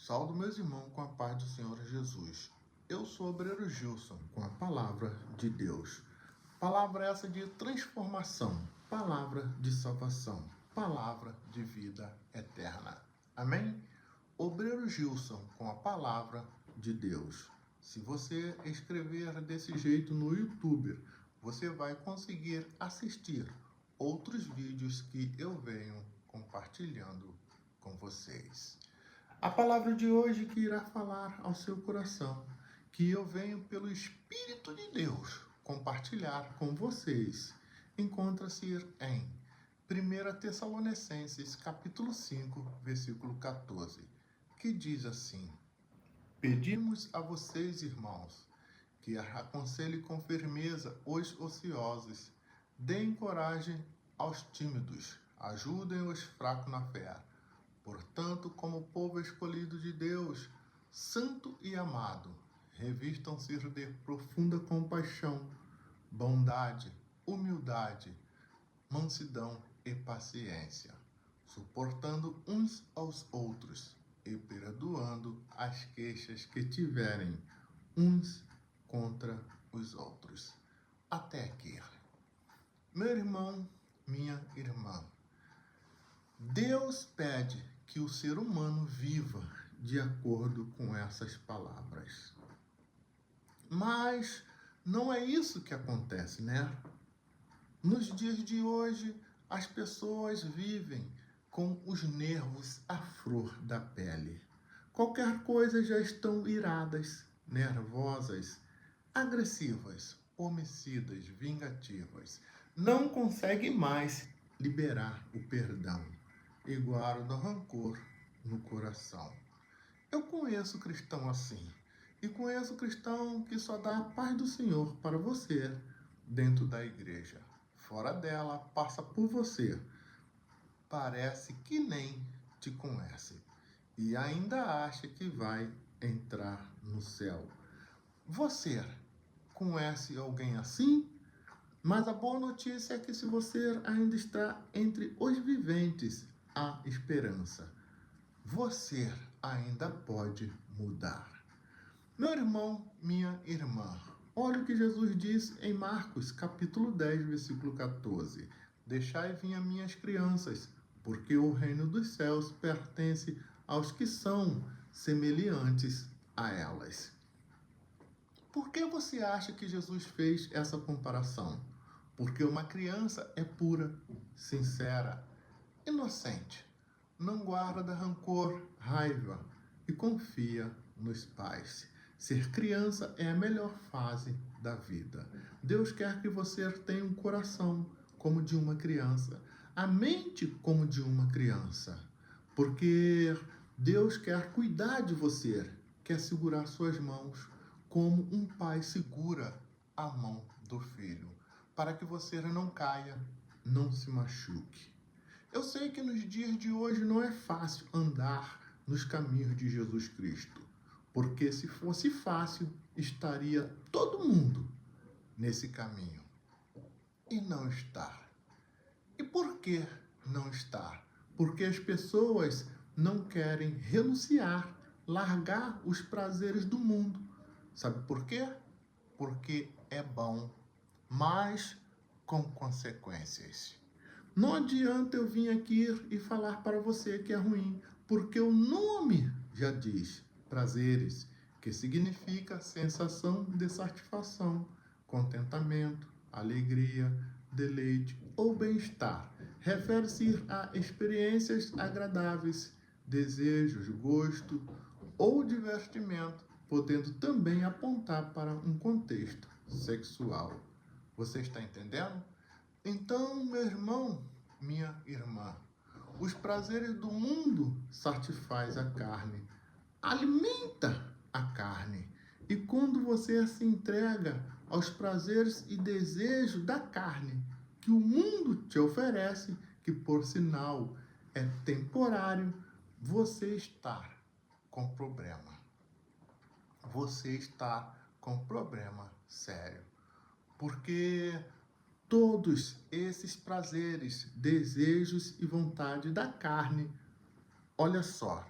Salve, meus irmãos, com a paz do Senhor Jesus. Eu sou o obreiro Gilson, com a palavra de Deus. Palavra essa de transformação, palavra de salvação, palavra de vida eterna. Amém? Obreiro Gilson, com a palavra de Deus. Se você escrever desse jeito no YouTube, você vai conseguir assistir outros vídeos que eu venho compartilhando com vocês. A palavra de hoje que irá falar ao seu coração, que eu venho pelo Espírito de Deus compartilhar com vocês, encontra-se em 1 Tessalonicenses capítulo 5, versículo 14, que diz assim: Pedimos a vocês, irmãos, que aconselhem com firmeza os ociosos, deem coragem aos tímidos, ajudem os fracos na fé. Portanto, como povo escolhido de Deus, santo e amado, revistam-se de profunda compaixão, bondade, humildade, mansidão e paciência, suportando uns aos outros e perdoando as queixas que tiverem uns contra os outros. Até aqui. Meu irmão, minha irmã, Deus pede que o ser humano viva de acordo com essas palavras. Mas não é isso que acontece, né? Nos dias de hoje, as pessoas vivem com os nervos à flor da pele. Qualquer coisa já estão iradas, nervosas, agressivas, homicidas, vingativas. Não conseguem mais liberar o perdão e guardam rancor no coração. Eu conheço cristão assim. E conheço cristão que só dá a paz do Senhor para você dentro da igreja. Fora dela, passa por você. Parece que nem te conhece. E ainda acha que vai entrar no céu. Você conhece alguém assim? Mas a boa notícia é que se você ainda está entre os viventes, há esperança. Você ainda pode mudar. Meu irmão, minha irmã, olha o que Jesus diz em Marcos, capítulo 10, versículo 14. Deixai vir as minhas crianças, porque o reino dos céus pertence aos que são semelhantes a elas. Por que você acha que Jesus fez essa comparação? Porque uma criança é pura, sincera, inocente, não guarda rancor, raiva e confia nos pais. Ser criança é a melhor fase da vida. Deus quer que você tenha um coração como de uma criança, a mente como de uma criança, porque Deus quer cuidar de você, quer segurar suas mãos como um pai segura a mão do filho, para que você não caia, não se machuque. Eu sei que nos dias de hoje não é fácil andar nos caminhos de Jesus Cristo, porque se fosse fácil, estaria todo mundo nesse caminho. E não está. E por que não está? Porque as pessoas não querem renunciar, largar os prazeres do mundo. Sabe por quê? Porque é bom, mas com consequências. Não adianta eu vir aqui e falar para você que é ruim, porque o nome já diz prazeres, que significa sensação de satisfação, contentamento, alegria, deleite ou bem-estar. Refere-se a experiências agradáveis, desejos, gosto ou divertimento, podendo também apontar para um contexto sexual. Você está entendendo? Então, meu irmão, minha irmã, os prazeres do mundo satisfaz a carne, alimenta a carne. E quando você se entrega aos prazeres e desejos da carne que o mundo te oferece, que por sinal é temporário, você está com problema. Você está com problema sério. Porque todos esses prazeres, desejos e vontade da carne, olha só,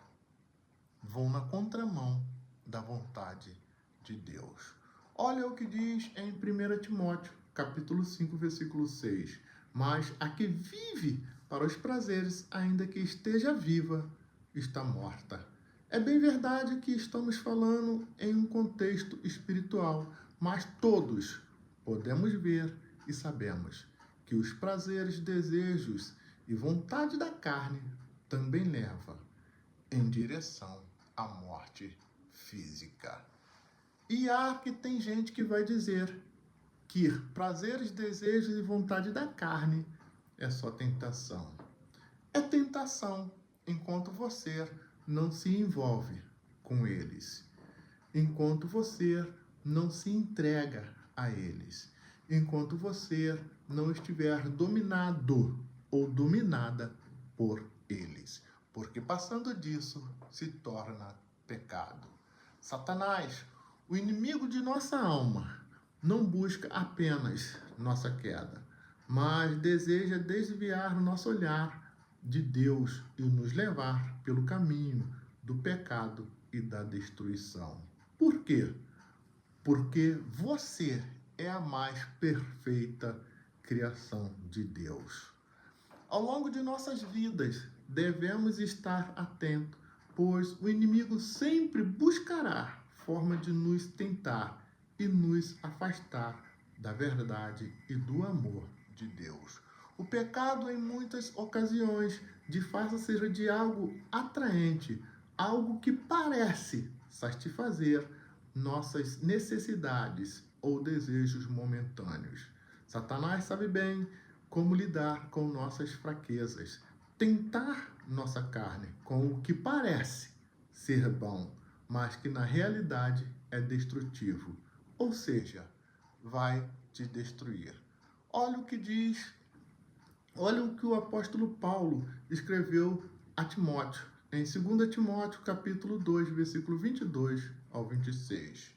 vão na contramão da vontade de Deus. Olha o que diz em 1 Timóteo, capítulo 5, versículo 6. Mas a que vive para os prazeres, ainda que esteja viva, está morta. É bem verdade que estamos falando em um contexto espiritual, mas todos podemos ver e sabemos que os prazeres, desejos e vontade da carne também leva em direção à morte física. E há que tem gente que vai dizer que prazeres, desejos e vontade da carne é só tentação. É tentação enquanto você não se envolve com eles, enquanto você não se entrega a eles, enquanto você não estiver dominado ou dominada por eles, porque passando disso se torna pecado. Satanás, o inimigo de nossa alma, não busca apenas nossa queda, mas deseja desviar o nosso olhar de Deus e nos levar pelo caminho do pecado e da destruição. Por quê? Porque você é a mais perfeita criação de Deus. Ao longo de nossas vidas, devemos estar atentos, pois o inimigo sempre buscará forma de nos tentar e nos afastar da verdade e do amor de Deus. O pecado, em muitas ocasiões, disfarça-se de algo atraente, algo que parece satisfazer nossas necessidades ou desejos momentâneos. Satanás sabe bem como lidar com nossas fraquezas, tentar nossa carne com o que parece ser bom, mas que na realidade é destrutivo, ou seja, vai te destruir. Olha o que diz, olha o que o apóstolo Paulo escreveu a Timóteo, em 2 Timóteo, capítulo 2, versículo 22 ao 26.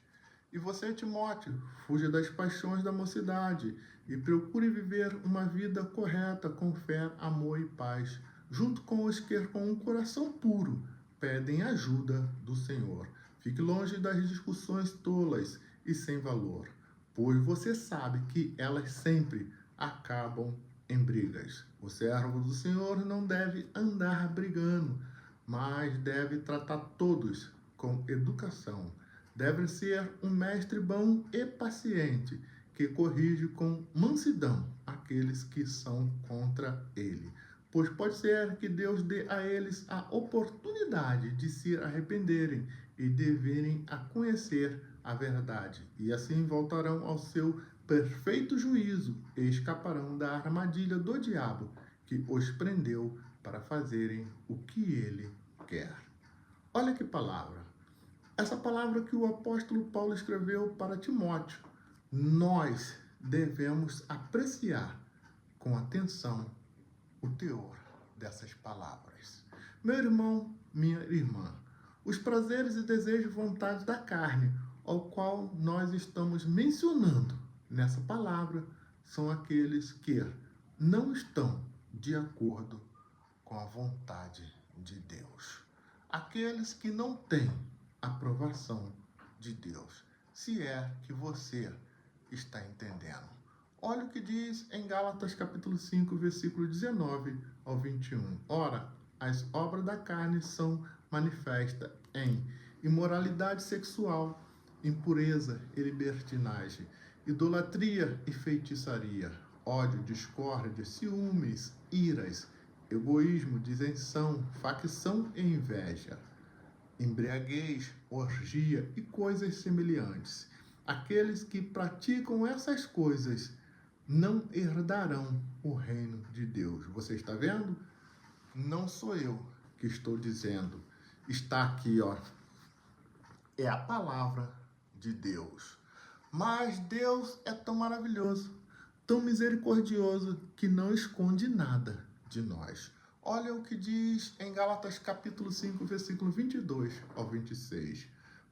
E você, Timóteo, fuja das paixões da mocidade e procure viver uma vida correta com fé, amor e paz, junto com os que com um coração puro pedem ajuda do Senhor. Fique longe das discussões tolas e sem valor, pois você sabe que elas sempre acabam em brigas. O servo do Senhor não deve andar brigando, mas deve tratar todos com educação. Deve ser um mestre bom e paciente, que corrige com mansidão aqueles que são contra ele. Pois pode ser que Deus dê a eles a oportunidade de se arrependerem e de virem a conhecer a verdade, e assim voltarão ao seu perfeito juízo e escaparão da armadilha do diabo, que os prendeu para fazerem o que ele quer. Olha que palavra! Essa palavra que o apóstolo Paulo escreveu para Timóteo, nós devemos apreciar com atenção o teor dessas palavras. Meu irmão, minha irmã, os prazeres e desejos e vontades da carne, ao qual nós estamos mencionando nessa palavra, são aqueles que não estão de acordo com a vontade de Deus. Aqueles que não têm aprovação de Deus, se é que você está entendendo. Olha o que diz em Gálatas capítulo 5, versículo 19 ao 21. Ora, as obras da carne são manifestas em imoralidade sexual, impureza e libertinagem, idolatria e feitiçaria, ódio, discórdia, ciúmes, iras, egoísmo, dissensão, facção e inveja, embriaguez, orgia e coisas semelhantes. Aqueles que praticam essas coisas não herdarão o reino de Deus. Você está vendo? Não sou eu que estou dizendo. Está aqui, ó. É a palavra de Deus. Mas Deus é tão maravilhoso, tão misericordioso, que não esconde nada de nós. Olha o que diz em Gálatas capítulo 5, versículo 22 ao 26.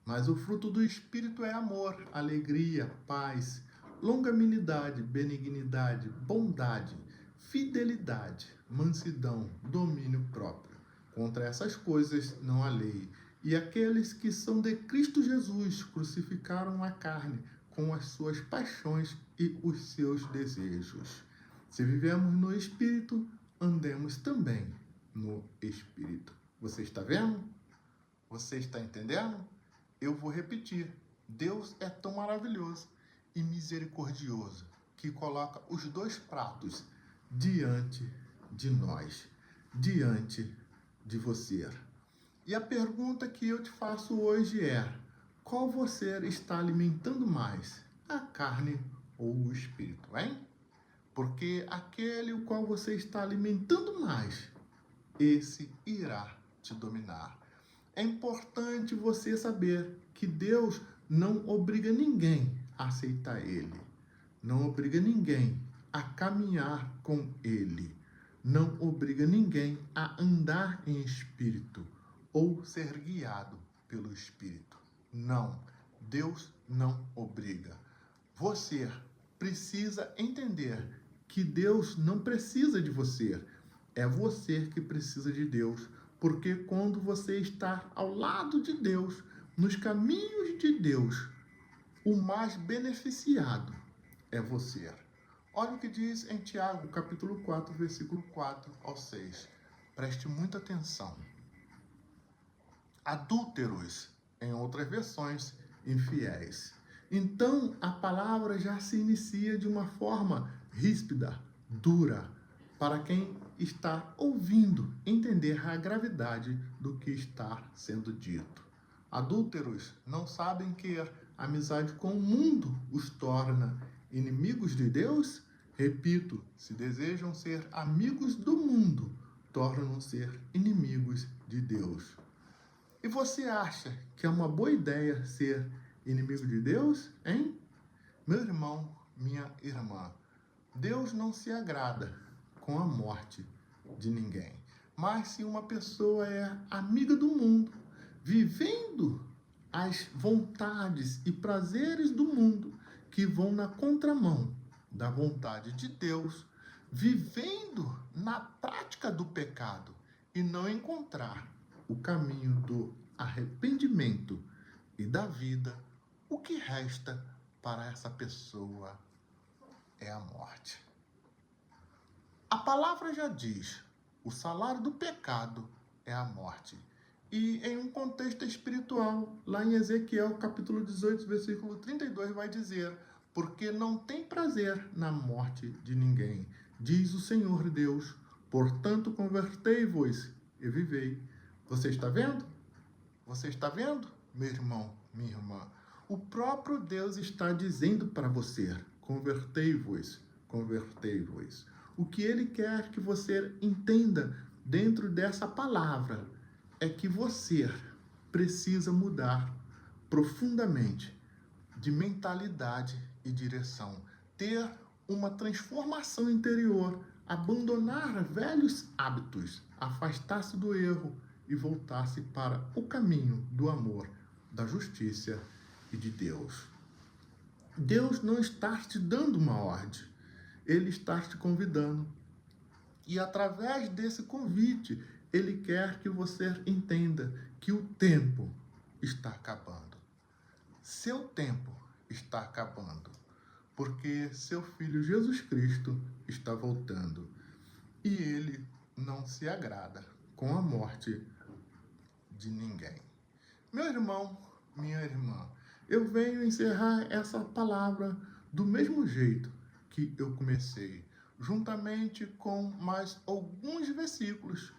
Mas o fruto do Espírito é amor, alegria, paz, longanimidade, benignidade, bondade, fidelidade, mansidão, domínio próprio. Contra essas coisas não há lei. E aqueles que são de Cristo Jesus crucificaram a carne com as suas paixões e os seus desejos. Se vivemos no Espírito, andemos também no Espírito. Você está vendo? Você está entendendo? Eu vou repetir. Deus é tão maravilhoso e misericordioso que coloca os dois pratos diante de nós, diante de você. E a pergunta que eu te faço hoje é: qual você está alimentando mais, a carne ou o espírito, hein? Porque aquele o qual você está alimentando mais, esse irá te dominar. É importante você saber que Deus não obriga ninguém a aceitar Ele. Não obriga ninguém a caminhar com Ele. Não obriga ninguém a andar em espírito ou ser guiado pelo Espírito. Não, Deus não obriga. Você precisa entender que Deus não precisa de você. É você que precisa de Deus, porque quando você está ao lado de Deus, nos caminhos de Deus, o mais beneficiado é você. Olha o que diz em Tiago, capítulo 4, versículo 4 ao 6. Preste muita atenção. Adúlteros, em outras versões, infiéis. Então, a palavra já se inicia de uma forma ríspida, dura, para quem está ouvindo entender a gravidade do que está sendo dito. Adúlteros não sabem que a amizade com o mundo os torna inimigos de Deus? Repito, se desejam ser amigos do mundo, tornam-se inimigos de Deus. E você acha que é uma boa ideia ser inimigo de Deus, hein? Meu irmão, minha irmã, Deus não se agrada com a morte de ninguém. Mas se uma pessoa é amiga do mundo, vivendo as vontades e prazeres do mundo que vão na contramão da vontade de Deus, vivendo na prática do pecado e não encontrar o caminho do arrependimento e da vida, o que resta para essa pessoa é a morte. A palavra já diz: o salário do pecado é a morte. E em um contexto espiritual, lá em Ezequiel, capítulo 18, versículo 32, vai dizer: porque não tem prazer na morte de ninguém, diz o Senhor Deus, portanto convertei-vos e vivei. Você está vendo? Você está vendo, meu irmão, minha irmã? O próprio Deus está dizendo para você: convertei-vos, convertei-vos. O que Ele quer que você entenda dentro dessa palavra é que você precisa mudar profundamente de mentalidade e direção, ter uma transformação interior, abandonar velhos hábitos, afastar-se do erro e voltar-se para o caminho do amor, da justiça e de Deus. Deus não está te dando uma ordem, Ele está te convidando. E através desse convite, Ele quer que você entenda que o tempo está acabando. Seu tempo está acabando, porque seu Filho Jesus Cristo está voltando. E Ele não se agrada com a morte de ninguém. Meu irmão, minha irmã, eu venho encerrar essa palavra do mesmo jeito que eu comecei, juntamente com mais alguns versículos.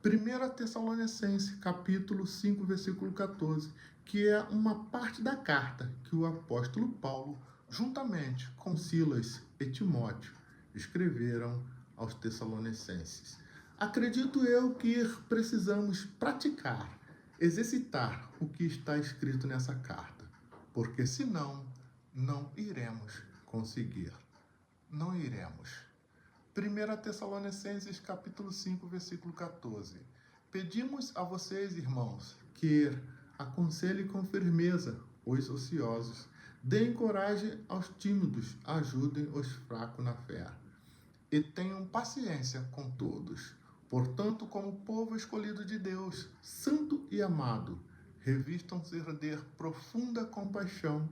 1 Tessalonicenses, capítulo 5, versículo 14, que é uma parte da carta que o apóstolo Paulo, juntamente com Silas e Timóteo, escreveram aos Tessalonicenses. Acredito eu que precisamos praticar, exercitar o que está escrito nessa carta, porque senão não iremos conseguir. Não iremos. 1 Tessalonicenses, capítulo 5, versículo 14. Pedimos a vocês, irmãos, que aconselhem com firmeza os ociosos, deem coragem aos tímidos, ajudem os fracos na fé e tenham paciência com todos. Portanto, como povo escolhido de Deus, santo e amado, revistam-se de profunda compaixão,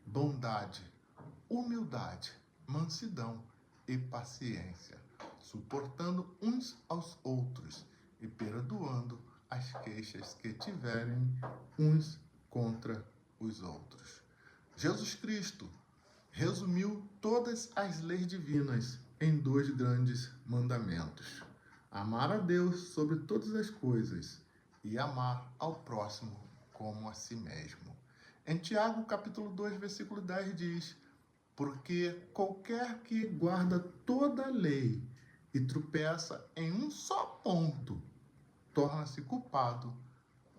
bondade, humildade, mansidão e paciência, suportando uns aos outros e perdoando as queixas que tiverem uns contra os outros. Jesus Cristo resumiu todas as leis divinas em 2 grandes mandamentos: amar a Deus sobre todas as coisas e amar ao próximo como a si mesmo. Em Tiago, capítulo 2, versículo 10 diz: porque qualquer que guarda toda a lei e tropeça em um só ponto, torna-se culpado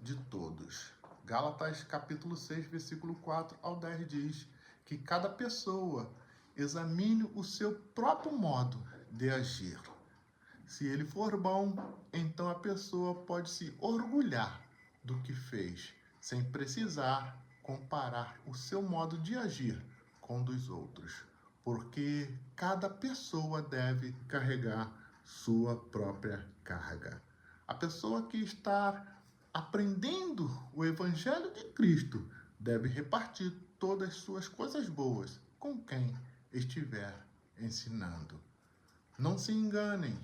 de todos. Gálatas, capítulo 6, versículo 4 ao 10 diz que cada pessoa examine o seu próprio modo de agir. Se ele for bom, então a pessoa pode se orgulhar do que fez, sem precisar comparar o seu modo de agir com o dos outros, porque cada pessoa deve carregar sua própria carga. A pessoa que está aprendendo o Evangelho de Cristo deve repartir todas as suas coisas boas com quem estiver ensinando. Não se enganem,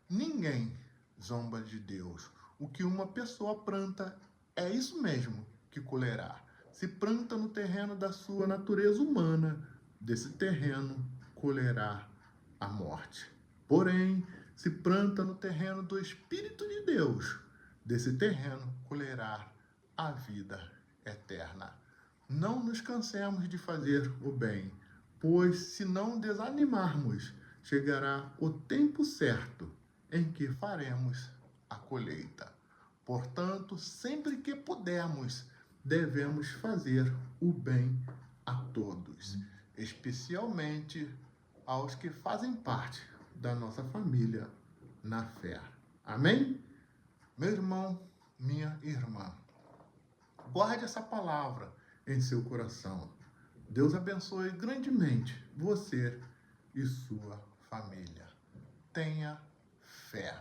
ninguém zomba de Deus. O que uma pessoa planta é isso mesmo que colherá. Se planta no terreno da sua natureza humana, desse terreno colherá a morte. Porém, se planta no terreno do Espírito de Deus, desse terreno colherá a vida eterna. Não nos cansemos de fazer o bem, pois se não desanimarmos, chegará o tempo certo em que faremos a colheita. Portanto, sempre que pudermos, devemos fazer o bem a todos, especialmente aos que fazem parte da nossa família na fé. Amém? Meu irmão, minha irmã, guarde essa palavra em seu coração. Deus abençoe grandemente você e sua família. Tenha fé.